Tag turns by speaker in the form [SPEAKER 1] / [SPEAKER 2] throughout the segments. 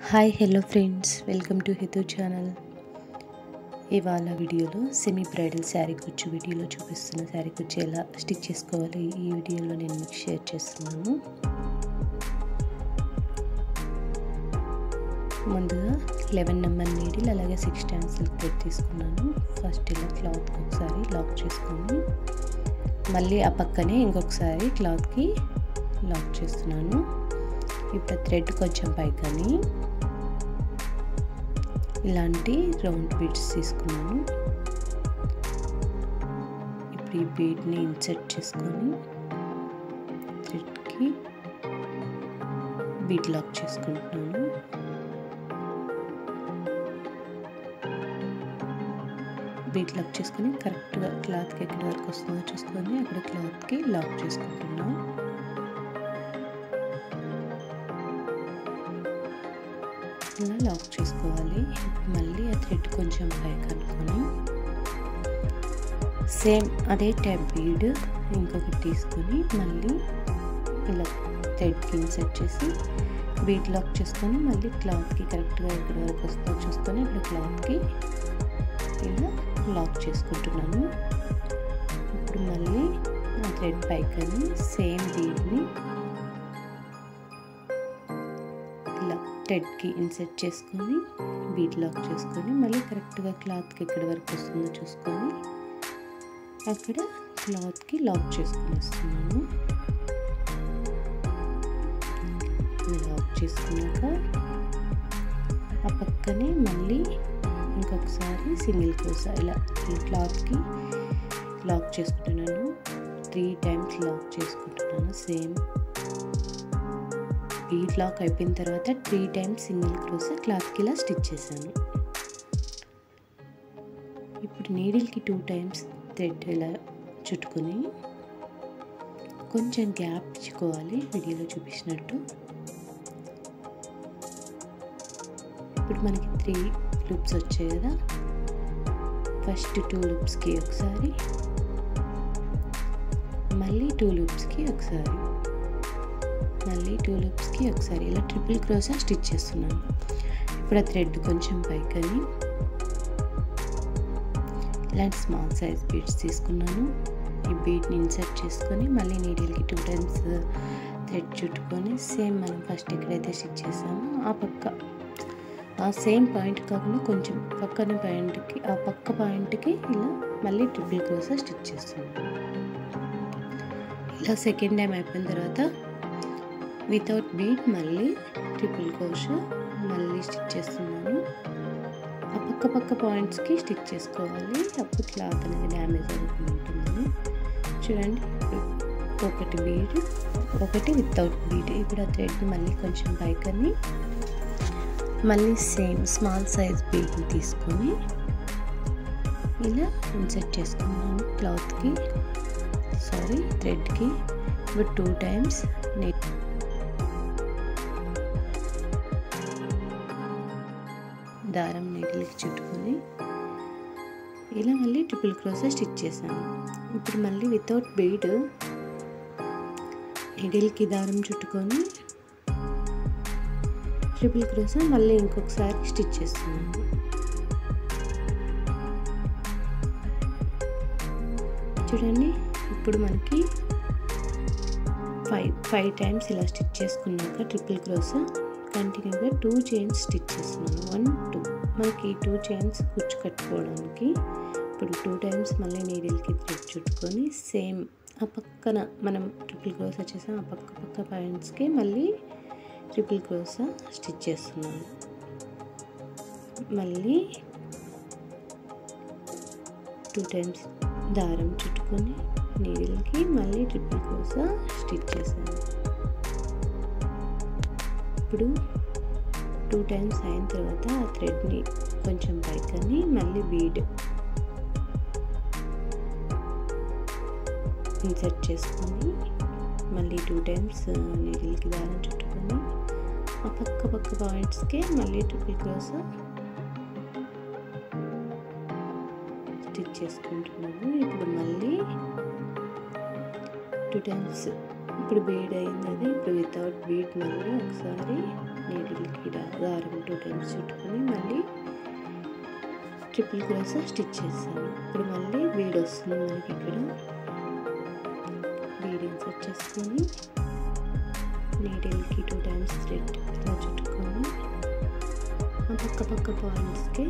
[SPEAKER 1] Hi hello friends, welcome to Hitu channel. ఇవాళ వీడియోలో semi bridal sari కుచ్చు వీడియోలో చూపిస్తున్న శారీ కుచ్చు ఎలా స్టిచ్ చేసుకోవాలి ఈ వీడియోలో నేను మీకు షేర్ చేస్తున్నాను. ముందుగా 11 నెంబర్ నీడిల్ అలాగే 6 టైమ్స్ సిల్క్ థ్రెడ్ తీసుకున్నాను. ఫస్ట్ ఇలా క్లాత్ ఒకసారి లాక్ చేసుకొని మళ్ళీ ఆ పక్కనే ఇంకొకసారి క్లాత్కి లాక్ చేస్తున్నాను. ఇప్పుడు థ్రెడ్ కొంచెం పైకని ఇలాంటి రౌండ్ బీడ్స్ తీసుకున్నాను. ఇప్పుడు ఈ బీడ్ని ఇన్సర్ట్ చేసుకొని థ్రెడ్కి బీడ్ లాక్ చేసుకుంటున్నాను. బీడ్ లాక్ చేసుకొని కరెక్ట్గా క్లాత్కి ఎక్కడి వరకు వస్తుందో చూసుకొని అక్కడ క్లాత్కి లాక్ చేసుకుంటున్నాను. ఇలా లాక్ చేసుకోవాలి. మళ్ళీ ఆ థ్రెడ్ కొంచెం పైకి అనుకొని సేమ్ అదే టైప్ బీడ్ ఇంకొకటి తీసుకొని మళ్ళీ ఇలా థ్రెడ్కి ఇన్సర్ట్ చేసి బీడ్ లాక్ చేసుకొని మళ్ళీ క్లాత్కి కరెక్ట్గా ఎక్కడి వరకు వస్తుందో చూసుకొని ఇక్కడ క్లాత్కి ఇలా లాక్ చేసుకుంటున్నాను. ఇప్పుడు మళ్ళీ ఆ థ్రెడ్ పైకని సేమ్ బీడ్ని థ్రెడ్కి ఇన్సర్ట్ చేసుకొని బీడ్ లాక్ చేసుకొని మళ్ళీ కరెక్ట్గా క్లాత్కి ఎక్కడి వరకు వస్తుందో చూసుకొని అక్కడ క్లాత్కి లాక్ చేసుకొని వస్తున్నాను. లాక్ చేసుకున్నాక ఆ పక్కనే మళ్ళీ ఇంకొకసారి సింగిల్ క్రోషా ఇలా క్లాత్కి లాక్ చేసుకుంటున్నాను. 3 టైమ్స్ లాక్ చేసుకుంటున్నాను. సేమ్ బీడ్ లాక్ అయిపోయిన తర్వాత 3 టైమ్స్ సింగిల్ క్రోషా క్లాత్కి ఇలా స్టిచ్ చేశాను. ఇప్పుడు నీడిల్కి 2 టైమ్స్ థ్రెడ్ ఇలా చుట్టుకొని కొంచెం గ్యాప్ ఇచ్చుకోవాలి వీడియోలో చూపించినట్టు. ఇప్పుడు మనకి 3 లూప్స్ వచ్చాయి కదా, ఫస్ట్ 2 లూప్స్కి ఒకసారి మళ్ళీ 2 లూప్స్కి ఒకసారి మళ్ళీ 2 లూప్స్కి ఒకసారి ఇలా ట్రిపుల్ క్రోషా స్టిచ్ చేస్తున్నాను. ఇప్పుడు ఆ థ్రెడ్ కొంచెం పైకని ఇలాంటి స్మాల్ సైజ్ బీడ్స్ తీసుకున్నాను. ఈ బీడ్ని ఇన్సర్ట్ చేసుకొని మళ్ళీ నీడిల్కి 2 టైమ్స్ థ్రెడ్ చుట్టుకొని సేమ్ మనం ఫస్ట్ ఎక్కడైతే స్టిచ్ చేసామో ఆ పక్క ఆ సేమ్ పాయింట్ కాకుండా కొంచెం పక్కన పాయింట్కి ఆ పక్క పాయింట్కి ఇలా మళ్ళీ ట్రిపుల్ క్రోషా స్టిచ్ చేస్తున్నాను. ఇలా సెకండ్ టైం అయిపోయిన తర్వాత వితౌట్ బీడ్ మళ్ళీ ట్రిపుల్ క్రోషా మళ్ళీ స్టిచ్ చేస్తున్నాను. ఆ పక్క పాయింట్స్కి స్టిచ్ చేసుకోవాలి, అప్పుడు క్లాత్ అనేది డ్యామేజ్ అవ్వకుండా ఉంటుందని. చూడండి, ఒకటి బీడ్ ఒకటి వితౌట్ బీడ్. ఇప్పుడు ఆ థ్రెడ్ మళ్ళీ కొంచెం పైకని మళ్ళీ సేమ్ స్మాల్ సైజ్ బీడ్ని తీసుకొని ఇలా ఇన్సర్ట్ చేసుకున్నాను క్లాత్కి థ్రెడ్కి. ఇప్పుడు 2 టైమ్స్ దారం నీడిల్కి చుట్టుకొని ఇలా మళ్ళీ ట్రిపుల్ క్రోషా స్టిచ్ చేశాను. ఇప్పుడు మళ్ళీ వితౌట్ బీడ్ నీడిల్కి దారం చుట్టుకొని ట్రిపుల్ క్రోషా మళ్ళీ ఇంకొకసారి స్టిచ్ చేస్తున్నాను. చూడండి, ఇప్పుడు మనకి 5 టైమ్స్ ఇలా స్టిచ్ చేసుకున్నాక ట్రిపుల్ క్రోషా కంటిన్యూగా 2 చైన్స్ స్టిచ్ చేస్తున్నాను. 1 2 మనకి 2 చైన్స్ కుచ్చు కట్టుకోవడానికి. ఇప్పుడు 2 టైమ్స్ మళ్ళీ నీడిల్కి థ్రెడ్ చుట్టుకొని సేమ్ ఆ పక్కన మనం ట్రిపుల్ క్రోషా చేసాం ఆ పక్క పాయింట్స్కి మళ్ళీ ట్రిపుల్ క్రోషా స్టిచ్ చేస్తున్నాను. మళ్ళీ 2 టైమ్స్ దారం చుట్టుకొని నీడిల్కి మళ్ళీ ట్రిపుల్ క్రోషా స్టిచ్ చేశాను. ఇప్పుడు 2 టైమ్స్ అయిన తర్వాత ఆ థ్రెడ్ని కొంచెం పైకని మళ్ళీ బీడ్ ఇన్సర్ట్ చేసుకొని మళ్ళీ 2 టైమ్స్ నీడిల్కి దారం చుట్టుకొని ఆ పక్క పాయింట్స్కి మళ్ళీ ట్రిపుల్ క్రోషా స్టిచ్ చేసుకుంటున్నాను. ఇప్పుడు మళ్ళీ 2 టైమ్స్ ఇప్పుడు బీడ్ అయింది. అది ఇప్పుడు వితౌట్ బీడ్ మళ్ళీ ఒకసారి నీడిల్కి దారం 2 టైమ్స్ చుట్టుకొని మళ్ళీ ట్రిపుల్ క్రోషా స్టిచ్ చేస్తాను. ఇప్పుడు మళ్ళీ బీడ్ వస్తుంది మనకి ఇక్కడ. బీడ్ ఇన్సర్ట్ చేసుకొని నీడిల్కి 2 టైమ్స్ థ్రెడ్ ఇలా చుట్టుకొని ఆ పక్క పాయింట్స్కి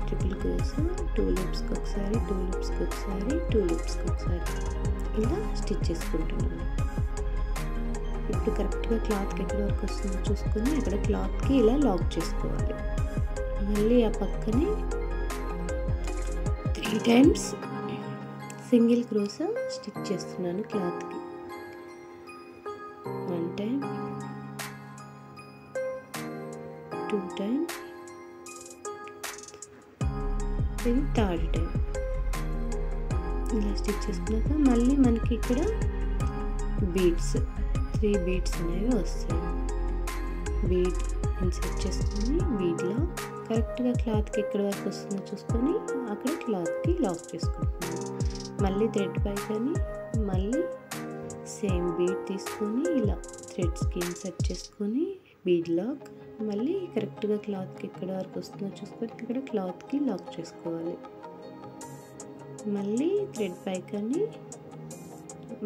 [SPEAKER 1] ట్రిపుల్ క్రోషా 2 లూప్స్కి ఒకసారి 2 లూప్స్కి ఒకసారి 2 లూప్స్కి ఒకసారి ఇలా స్టిచ్ చేసుకుంటున్నాను. ఇప్పుడు కరెక్ట్గా క్లాత్కి ఎక్కడి వరకు వస్తుందో చూసుకొని అక్కడ క్లాత్కి ఇలా లాక్ చేసుకోవాలి. మళ్ళీ ఆ పక్కనే 3 టైమ్స్ సింగిల్ క్రోషా స్టిచ్ చేస్తున్నాను క్లాత్కి. 1 టైం 2 టైం ఇది 3rd టైం. ఇలా స్టిచ్ చేసుకున్నాక మళ్ళీ మనకి ఇక్కడ బీడ్స్ 3 బీడ్స్ అనేవి వస్తాయి. బీడ్ ఇన్సర్ట్ చేసుకొని బీడ్లో కరెక్ట్గా క్లాత్కి ఎక్కడి వరకు వస్తుందో చూసుకొని అక్కడ క్లాత్కి లాక్ చేసుకుంటున్నాను. మళ్ళీ థ్రెడ్ పైకని మళ్ళీ సేమ్ బీడ్ తీసుకొని ఇలా థ్రెడ్స్కి ఇన్సర్ట్ చేసుకొని బీడ్ లాక్ మళ్ళీ కరెక్ట్గా క్లాత్కి ఎక్కడి వరకు వస్తుందో చూసుకొని ఇక్కడ క్లాత్కి లాక్ చేసుకోవాలి. మళ్ళీ థ్రెడ్ పైకని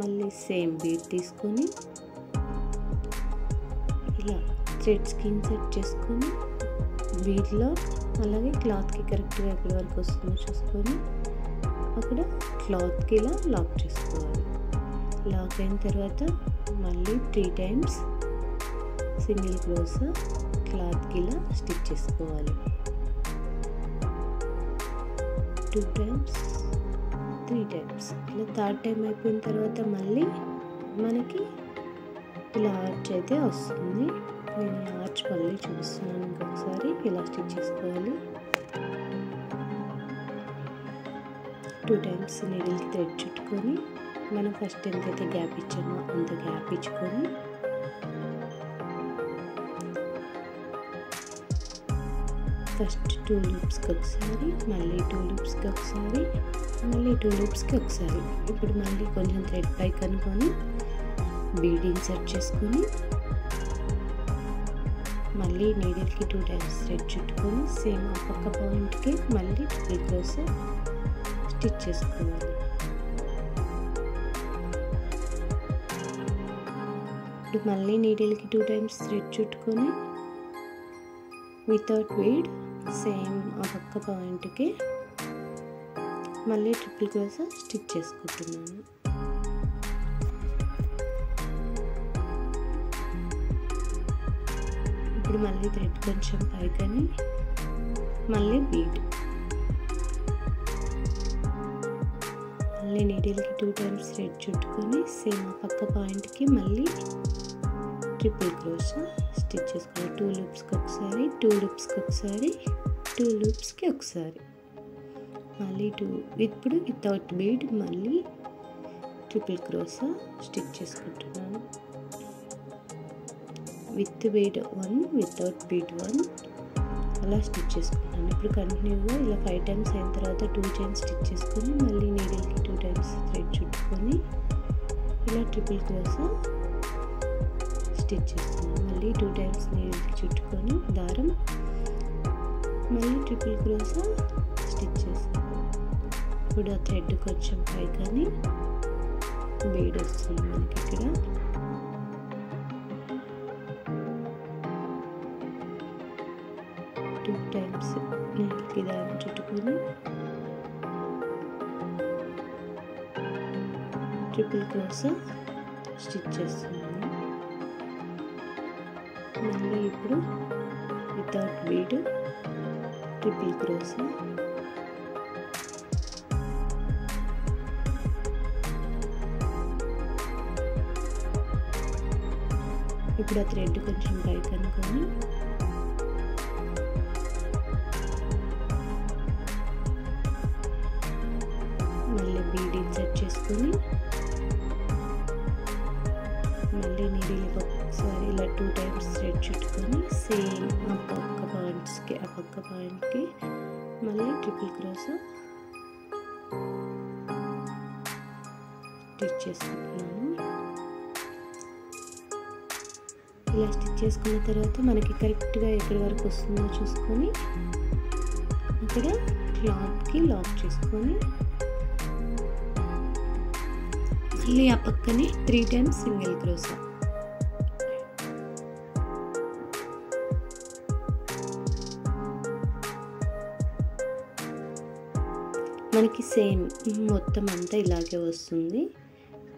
[SPEAKER 1] మళ్ళీ సేమ్ బీడ్ తీసుకొని ఇలా థ్రెడ్స్కి ఇన్సర్ట్ చేసుకొని బీడ్ లాక్ అలాగే క్లాత్కి కరెక్ట్గా ఎక్కడి వరకు వస్తుందో చూసుకొని అక్కడ క్లాత్కి ఇలా లాక్ చేసుకోవాలి. లాక్ అయిన తర్వాత మళ్ళీ 3 టైమ్స్ సింగిల్ క్రోషా క్లాత్కి ఇలా స్టిచ్ చేసుకోవాలి. 2 టైమ్స్ 3 టైమ్స్ ఇలా 3rd టైం అయిపోయిన తర్వాత మళ్ళీ మనకి ఇలా ఆర్చ్ అయితే వస్తుంది. నేను ఆర్చ్ మళ్ళీ చూపిస్తున్నాను ఇంకొకసారి. ఇలా స్టిచ్ చేసుకోవాలి. 2 టైమ్స్ నీడిల్కి థ్రెడ్ చుట్టుకొని మనం ఫస్ట్ ఎంతైతే గ్యాప్ ఇచ్చామో అంత గ్యాప్ ఇచ్చుకొని ఫస్ట్ 2 లూప్స్కి ఒకసారి మళ్ళీ 2 లూప్స్కి ఒకసారి మళ్ళీ 2 లూప్స్కి ఒకసారి. ఇప్పుడు మళ్ళీ కొంచెం థ్రెడ్ పై కనుకొని బీడ్ ఇన్సర్ట్ చేసుకొని మళ్ళీ నీడిల్కి 2 టైమ్స్ థ్రెడ్ చుట్టుకొని సేమ్ ఆ పక్క పాయింట్కి మళ్ళీ ట్రిపుల్ క్రోషా స్టిచ్ చేసుకోవాలి. ఇప్పుడు మళ్ళీ నీడిల్కి 2 టైమ్స్ థ్రెడ్ చుట్టుకొని వితౌట్ బీడ్ సేమ్ ఆ పక్క పాయింట్కి మళ్ళీ ట్రిపుల్ క్రోషా స్టిచ్ చేసుకుంటున్నాను. ఇప్పుడు మళ్ళీ థ్రెడ్ కొంచెం పైకని మళ్ళీ బీడ్ మళ్ళీ నీడిల్కి 2 టైమ్స్ థ్రెడ్ చుట్టుకొని సేమ్ ఆ పక్క పాయింట్కి మళ్ళీ ట్రిపుల్ క్రోషా స్టిచ్ చేసుకోవాలి. 2 లూప్స్కి ఒకసారి 2 లూప్స్కి ఒకసారి 2 లూప్స్కి ఒకసారి మళ్ళీ 2. ఇప్పుడు వితౌట్ బీడ్ మళ్ళీ ట్రిపుల్ క్రోషా స్టిచ్ చేసుకుంటున్నాను. విత్ బీడ్ 1 వితౌట్ బీడ్ 1 అలా స్టిచ్ చేసుకుంటాను. ఇప్పుడు కంటిన్యూగా ఇలా 5 టైమ్స్ అయిన తర్వాత 2 చైన్స్ స్టిచ్ చేసుకొని మళ్ళీ నీడిల్కి 2 టైమ్స్ థ్రెడ్ చుట్టుకొని ఇలా ట్రిపుల్ క్రోషా స్టిచ్ చేస్తున్నాను. మళ్ళీ 2 టైమ్స్ నీడిల్కి చుట్టుకొని దారం మళ్ళీ ట్రిపుల్ క్రోషా స్టిచ్ చేస్తాను. ఇప్పుడు ఆ థ్రెడ్ కొంచెం పైకని బీడ్ వస్తుంది మనకి ఇక్కడ. టైమ్స్ నీడిల్కి దారం చుట్టుకొని ట్రిపుల్ క్రోషా స్టిచ్ చేస్తున్నాను. మళ్ళీ ఇప్పుడు వితౌట్ బీడ్ ట్రిపుల్ క్రోషా ఇప్పుడు ఆ థ్రెడ్ కొంచెం పైకి అనుకొని మళ్ళీ బీడ్ ఇన్సర్ట్ చేసుకొని మళ్ళీ నీడిల్కి ఒకసారి ఇలా 2 టైమ్స్ థ్రెడ్ చుట్టుకొని సేమ్ ఆ పక్క పాయింట్కి మళ్ళీ ట్రిపుల్ క్రోషా స్టిచ్ చేసుకుంటున్నాను. ఇలా స్టిచ్ చేసుకున్న తర్వాత మనకి కరెక్ట్గా ఎక్కడి వరకు వస్తుందో చూసుకొని అక్కడ క్లాత్కి లాక్ చేసుకొని మళ్ళీ ఆ పక్కనే 3 times సింగిల్ క్రోషా. మనకి సేమ్ మొత్తం అంతా ఇలాగే వస్తుంది.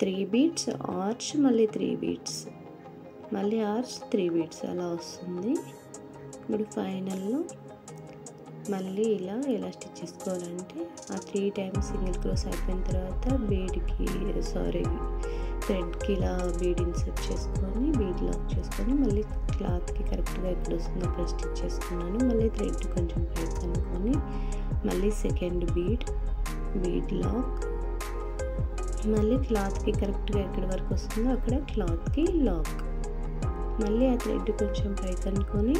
[SPEAKER 1] 3 beads ఆర్చ్, మళ్ళీ 3 beads, మళ్ళీ ఆర్చ్, 3 beads అలా వస్తుంది. ఇప్పుడు ఫైనల్లో మళ్ళీ ఎలా స్టిచ్ చేసుకోవాలంటే ఆ 3 times సింగిల్ క్రోస్ అయిపోయిన తర్వాత థ్రెడ్కి ఇలా బీడ్ ఇన్సర్ట్ చేసుకొని బీడ్ లాక్ చేసుకొని మళ్ళీ క్లాత్కి కరెక్ట్గా ఎక్కడ వస్తుందో అక్కడ స్టిచ్ చేసుకున్నాను. మళ్ళీ థ్రెడ్ కొంచెం పైకి అనుకొని మళ్ళీ సెకండ్ బీడ్ లాక్, మళ్ళీ క్లాత్కి కరెక్ట్గా ఎక్కడి వరకు వస్తుందో అక్కడ క్లాత్కి లాక్, మళ్ళీ ఆ థ్రెడ్ కొంచెం పైకి అనుకొని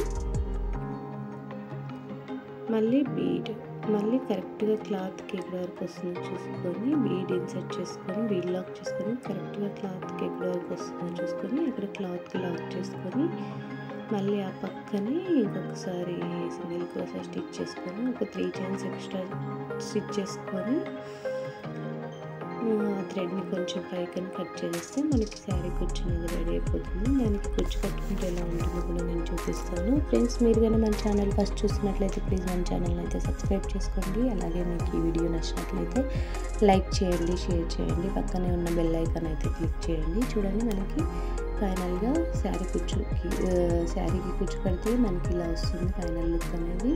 [SPEAKER 1] మళ్ళీ బీడ్, మళ్ళీ కరెక్ట్గా క్లాత్కి ఎక్కడి వరకు వస్తుందో చూసుకొని బీడ్ ఇన్సర్ట్ చేసుకొని బీడ్ లాక్ చేసుకొని కరెక్ట్గా క్లాత్కి ఎక్కడి వరకు వస్తుందో చూసుకొని అక్కడ క్లాత్కి లాక్ చేసుకొని మళ్ళీ ఆ పక్కనే ఇంకొకసారి సింగిల్ క్రోషా స్టిచ్ చేసుకొని ఒక 3 times ఎక్స్ట్రా స్టిచ్ చేసుకొని థ్రెడ్ని కొంచెం పైకని కట్ చేస్తే మనకి శారీ కుచ్చినది రెడీ అయిపోతుంది. దానికి కుచ్చు కట్టుకుంటే ఎలా ఉంటుందో కూడా నేను చూపిస్తాను. ఫ్రెండ్స్, మీరు కానీ మన ఛానల్ ఫస్ట్ చూస్తున్నట్లయితే ప్లీజ్ మన ఛానల్ని అయితే సబ్స్క్రైబ్ చేసుకోండి. అలాగే మీకు ఈ వీడియో నచ్చినట్లయితే లైక్ చేయండి, షేర్ చేయండి, పక్కనే ఉన్న బెల్ ఐకాన్ అయితే క్లిక్ చేయండి. చూడండి, మనకి ఫైనల్గా శారీకి కుచ్చు కడితే మనకి ఇలా వస్తుంది ఫైనల్ లుక్ అనేది.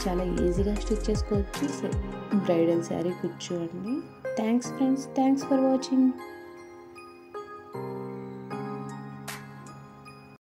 [SPEAKER 1] చాలా ఈజీగా స్టిచ్ చేసుకోవచ్చు బ్రైడల్ శారీ కుచ్చు అండి. Thanks friends, thanks for watching.